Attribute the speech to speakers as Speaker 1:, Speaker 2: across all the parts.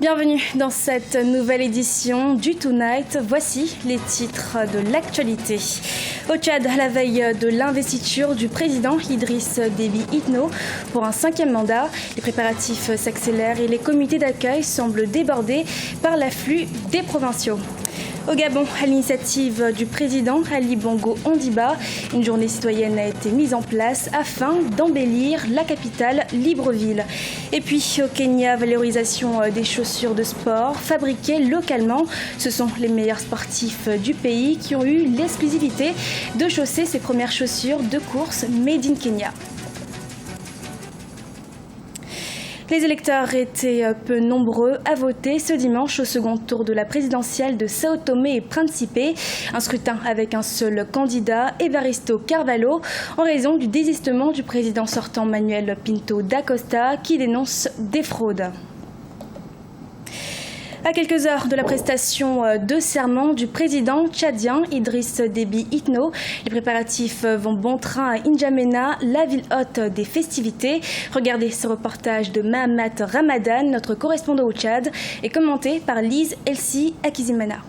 Speaker 1: Bienvenue dans cette nouvelle édition du Tonight. Voici les titres de l'actualité. Au Tchad, à la veille de l'investiture du président Idriss Déby Itno pour un 5e mandat, les préparatifs s'accélèrent et les comités d'accueil semblent débordés par l'afflux des provinciaux. Au Gabon, à l'initiative du président Ali Bongo Ondimba, une journée citoyenne a été mise en place afin d'embellir la capitale Libreville. Et puis au Kenya, valorisation des chaussures de sport fabriquées localement. Ce sont les meilleurs sportifs du pays qui ont eu l'exclusivité de chausser ces premières chaussures de course Made in Kenya. Les électeurs étaient peu nombreux à voter ce dimanche au second tour de la présidentielle de Sao Tomé et Principe. Un scrutin avec un seul candidat, Evaristo Carvalho, en raison du désistement du président sortant Manuel Pinto da Costa qui dénonce des fraudes. À quelques heures de la prestation de serment du président tchadien Idriss Déby Itno, les préparatifs vont bon train à N'Djamena, la ville haute des festivités. Regardez ce reportage de Mahamat Ramadan, notre correspondant au Tchad, et commenté par Lise Elsie Akizimana.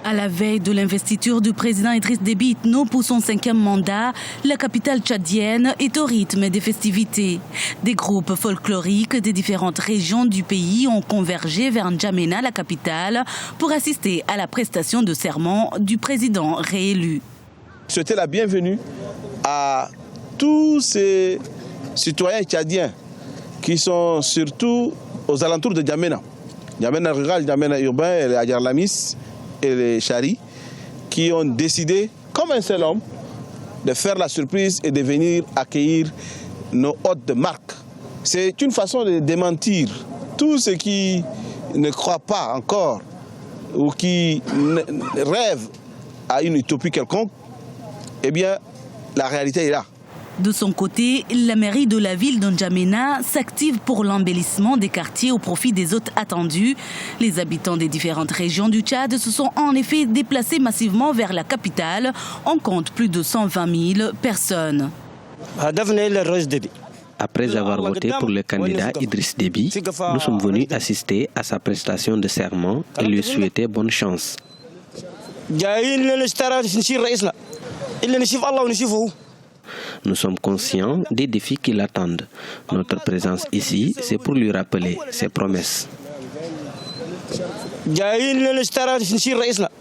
Speaker 2: À la veille de l'investiture du président Idriss Déby Itno pour son 5e mandat, la capitale tchadienne est au rythme des festivités. Des groupes folkloriques des différentes régions du pays ont convergé vers N'Djamena, la capitale, pour assister à la prestation de serment du président réélu.
Speaker 3: Souhaiter la bienvenue à tous ces citoyens tchadiens qui sont surtout aux alentours de N'Djamena. N'Djamena rural, N'Djamena urbain et les Adjarlamis et les Chari, qui ont décidé, comme un seul homme, de faire la surprise et de venir accueillir nos hôtes de marque. C'est une façon de démentir tous ceux qui ne croient pas encore ou qui rêvent à une utopie quelconque. Eh bien, la réalité est là.
Speaker 2: De son côté, la mairie de la ville d'N'Djamena s'active pour l'embellissement des quartiers au profit des hôtes attendus. Les habitants des différentes régions du Tchad se sont en effet déplacés massivement vers la capitale. On compte plus de 120 000 personnes.
Speaker 4: Après avoir voté pour le candidat Idriss Déby, nous sommes venus assister à sa prestation de serment et lui souhaiter bonne chance. Nous sommes conscients des défis qui l'attendent. Notre présence ici, c'est pour lui rappeler ses promesses.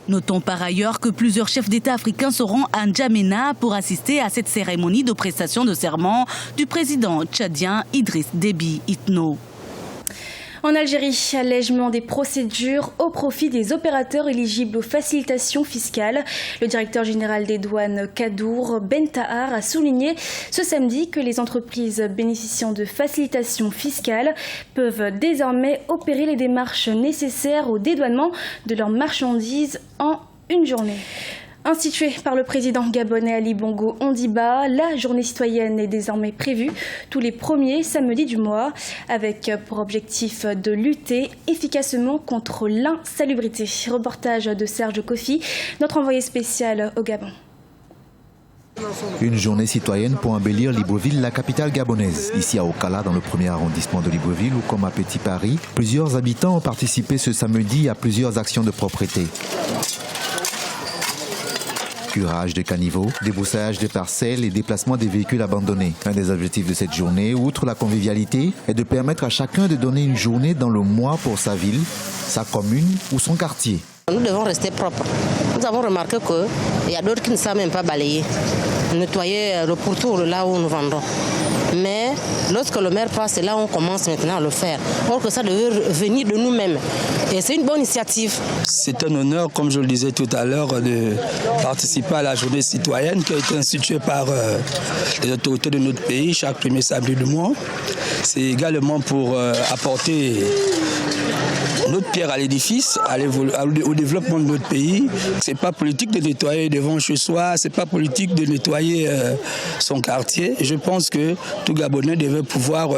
Speaker 2: Notons par ailleurs que plusieurs chefs d'État africains seront à N'Djamena pour assister à cette cérémonie de prestation de serment du président tchadien Idriss Déby Itno.
Speaker 1: En Algérie, allègement des procédures au profit des opérateurs éligibles aux facilitations fiscales. Le directeur général des douanes Kadour Ben Tahar a souligné ce samedi que les entreprises bénéficiant de facilitations fiscales peuvent désormais opérer les démarches nécessaires au dédouanement de leurs marchandises en une journée. Instituée par le président gabonais Ali Bongo Ondimba, la journée citoyenne est désormais prévue tous les premiers samedis du mois, avec pour objectif de lutter efficacement contre l'insalubrité. Reportage de Serge Kofi, notre envoyé spécial au Gabon.
Speaker 5: Une journée citoyenne pour embellir Libreville, la capitale gabonaise. Ici à Okala, dans le 1er arrondissement de Libreville, ou comme à Petit Paris, plusieurs habitants ont participé ce samedi à plusieurs actions de propreté. Curage de caniveaux, débroussaillage des parcelles et déplacement des véhicules abandonnés. Un des objectifs de cette journée, outre la convivialité, est de permettre à chacun de donner une journée dans le mois pour sa ville, sa commune ou son quartier.
Speaker 6: Nous devons rester propres. Nous avons remarqué qu'il y a d'autres qui ne savent même pas balayer, nettoyer le pourtour là où nous vendons. Mais lorsque le maire passe, c'est là où on commence maintenant à le faire. Or que ça devait venir de nous-mêmes. Et c'est une bonne initiative.
Speaker 7: C'est un honneur, comme je le disais tout à l'heure, de participer à la journée citoyenne qui a été instituée par les autorités de notre pays chaque premier samedi du mois. C'est également pour apporter notre pierre à l'édifice, au développement de notre pays. C'est pas politique de nettoyer devant chez soi, c'est pas politique de nettoyer son quartier. Je pense que tout Gabonais devait pouvoir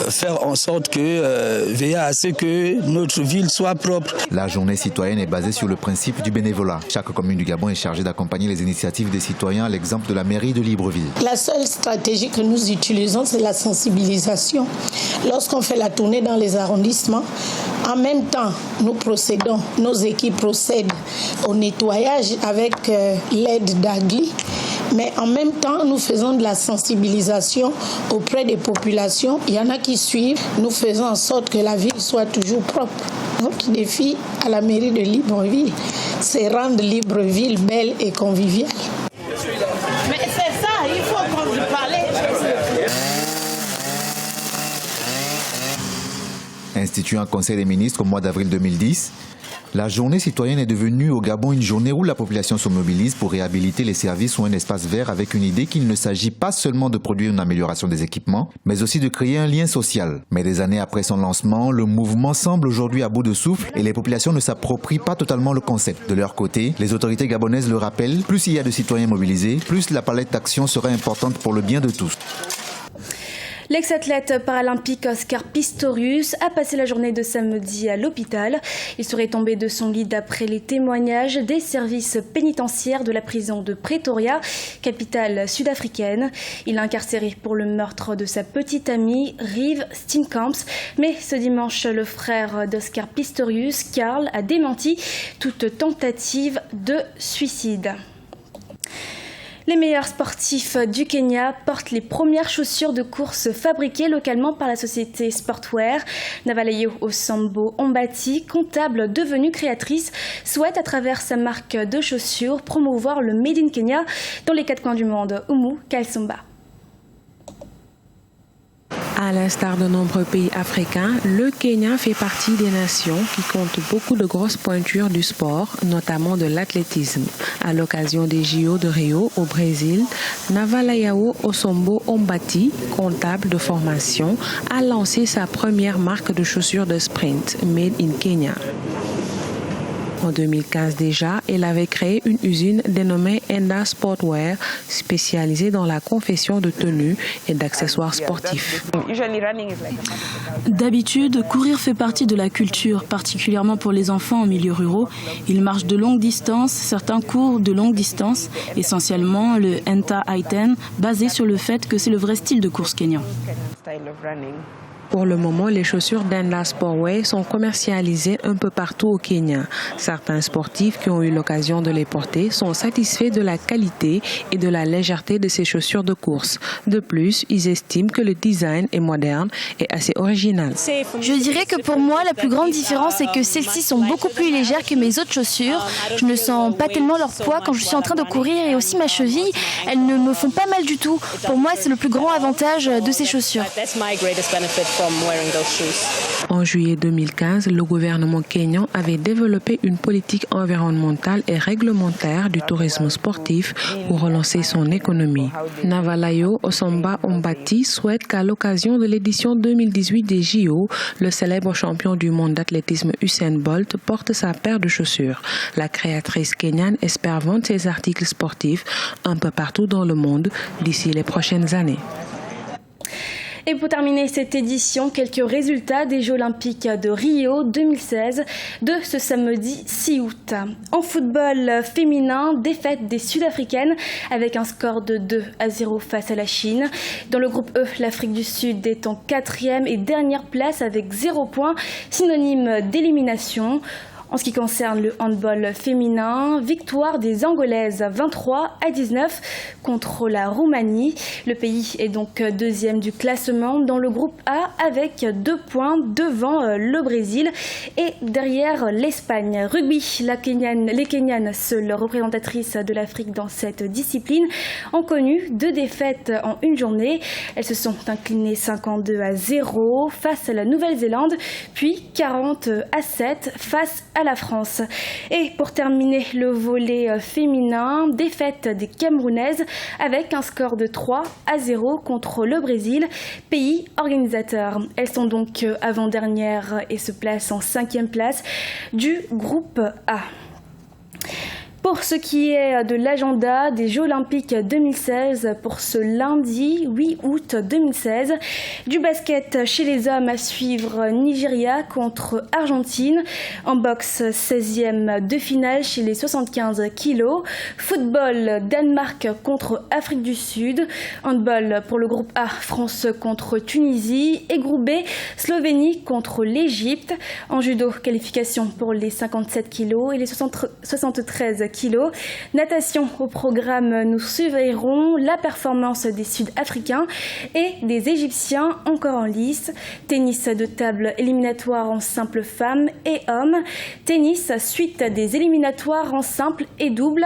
Speaker 7: faire en sorte que, veiller à ce que notre ville soit propre.
Speaker 5: La journée citoyenne est basée sur le principe du bénévolat. Chaque commune du Gabon est chargée d'accompagner les initiatives des citoyens, à l'exemple de la mairie de Libreville.
Speaker 8: La seule stratégie que nous utilisons, c'est la sensibilisation. Lorsqu'on fait la tournée dans les arrondissements, en même temps, nos équipes procèdent au nettoyage avec l'aide d'Agli. Mais en même temps, nous faisons de la sensibilisation auprès des populations. Il y en a qui suivent. Nous faisons en sorte que la ville soit toujours propre. Notre défi à la mairie de Libreville, c'est rendre Libreville belle et conviviale.
Speaker 9: Mais c'est ça, il faut qu'on lui parle.
Speaker 5: Institué en Conseil des ministres au mois d'avril 2010, la journée citoyenne est devenue au Gabon une journée où la population se mobilise pour réhabiliter les services ou un espace vert avec une idée qu'il ne s'agit pas seulement de produire une amélioration des équipements, mais aussi de créer un lien social. Mais des années après son lancement, le mouvement semble aujourd'hui à bout de souffle et les populations ne s'approprient pas totalement le concept. De leur côté, les autorités gabonaises le rappellent, plus il y a de citoyens mobilisés, plus la palette d'action sera importante pour le bien de tous.
Speaker 1: L'ex-athlète paralympique Oscar Pistorius a passé la journée de samedi à l'hôpital. Il serait tombé de son lit d'après les témoignages des services pénitentiaires de la prison de Pretoria, capitale sud-africaine. Il est incarcéré pour le meurtre de sa petite amie, Reeve Steenkamp. Mais ce dimanche, le frère d'Oscar Pistorius, Karl, a démenti toute tentative de suicide. Les meilleurs sportifs du Kenya portent les premières chaussures de course fabriquées localement par la société Sportwear. Navalayo Osambo Ombati, comptable devenue créatrice, souhaite à travers sa marque de chaussures promouvoir le Made in Kenya dans les quatre coins du monde. Umu Kalsomba.
Speaker 10: À l'instar de nombreux pays africains, le Kenya fait partie des nations qui comptent beaucoup de grosses pointures du sport, notamment de l'athlétisme. À l'occasion des JO de Rio au Brésil, Navalayao Osombo Ombati, comptable de formation, a lancé sa première marque de chaussures de sprint, Made in Kenya. En 2015 déjà, elle avait créé une usine dénommée Enda Sportwear, spécialisée dans la confection de tenues et d'accessoires sportifs.
Speaker 11: D'habitude, courir fait partie de la culture, particulièrement pour les enfants en milieu ruraux. Ils marchent de longue distance, certains courent de longue distance, essentiellement le Enta Aiten, basé sur le fait que c'est le vrai style de course kényan.
Speaker 10: Pour le moment, les chaussures d'Enda Sportwear sont commercialisées un peu partout au Kenya. Certains sportifs qui ont eu l'occasion de les porter sont satisfaits de la qualité et de la légèreté de ces chaussures de course. De plus, ils estiment que le design est moderne et assez original.
Speaker 12: Je dirais que pour moi, la plus grande différence est que celles-ci sont beaucoup plus légères que mes autres chaussures. Je ne sens pas tellement leur poids quand je suis en train de courir et aussi ma cheville, elles ne me font pas mal du tout. Pour moi, c'est le plus grand avantage de ces chaussures.
Speaker 10: En juillet 2015, le gouvernement kényan avait développé une politique environnementale et réglementaire du tourisme sportif pour relancer son économie. Navalayo Osomba Ombati souhaite qu'à l'occasion de l'édition 2018 des JO, le célèbre champion du monde d'athlétisme Usain Bolt porte sa paire de chaussures. La créatrice kenyane espère vendre ses articles sportifs un peu partout dans le monde d'ici les prochaines années.
Speaker 1: Et pour terminer cette édition, quelques résultats des Jeux Olympiques de Rio 2016 de ce samedi 6 août. En football féminin, défaite des Sud-Africaines avec un score de 2-0 face à la Chine. Dans le groupe E, l'Afrique du Sud est en 4e et dernière place avec 0 points, synonyme d'élimination. En ce qui concerne le handball féminin, victoire des Angolaises 23-19 contre la Roumanie. Le pays est donc deuxième du classement dans le groupe A avec 2 points devant le Brésil et derrière l'Espagne. Rugby, les Kenyanes, seules représentatrices de l'Afrique dans cette discipline, ont connu 2 défaites en une journée. Elles se sont inclinées 52-0 face à la Nouvelle-Zélande, puis 40-7 face à la France. Et pour terminer le volley féminin, défaite des Camerounaises avec un score de 3-0 contre le Brésil, pays organisateur. Elles sont donc avant-dernières et se placent en 5e place du groupe A. Pour ce qui est de l'agenda des Jeux Olympiques 2016, pour ce lundi 8 août 2016, du basket chez les hommes à suivre, Nigeria contre Argentine. En boxe, 16e de finale chez les 75 kilos. Football, Danemark contre Afrique du Sud. Handball pour le groupe A, France contre Tunisie. Et groupe B, Slovénie contre l'Égypte. En judo, qualification pour les 57 kilos et les 73 kilos. Natation au programme, nous surveillerons la performance des Sud-Africains et des Égyptiens encore en lice. Tennis de table éliminatoire en simple femmes et hommes. Tennis, suite des éliminatoires en simple et double.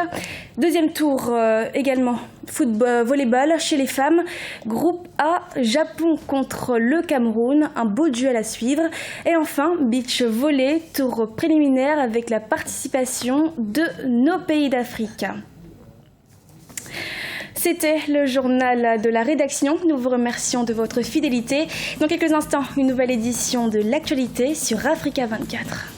Speaker 1: Deuxième tour également. Football, volleyball chez les femmes. Groupe A, Japon contre le Cameroun. Un beau duel à suivre. Et enfin, beach volley, tour préliminaire avec la participation de nos pays d'Afrique. C'était le journal de la rédaction. Nous vous remercions de votre fidélité. Dans quelques instants, une nouvelle édition de l'actualité sur Africa 24.